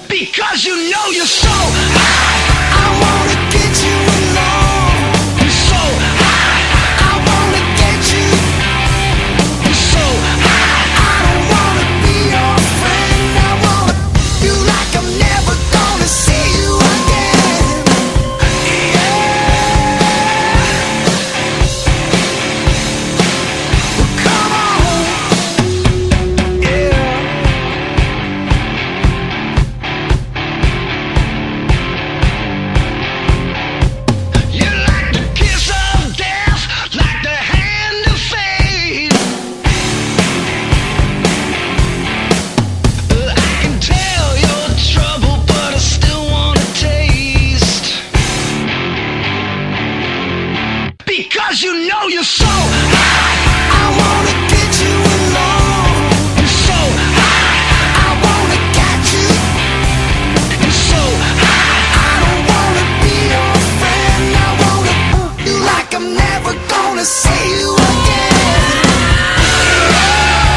Because you know you're so high, I wanna get you along. You're so high, I wanna get you. You're so high, I don't wanna be your friend. I wanna you like I'm never gonna see you again. Yeah. Well, come on. Yeah. Because you know you're so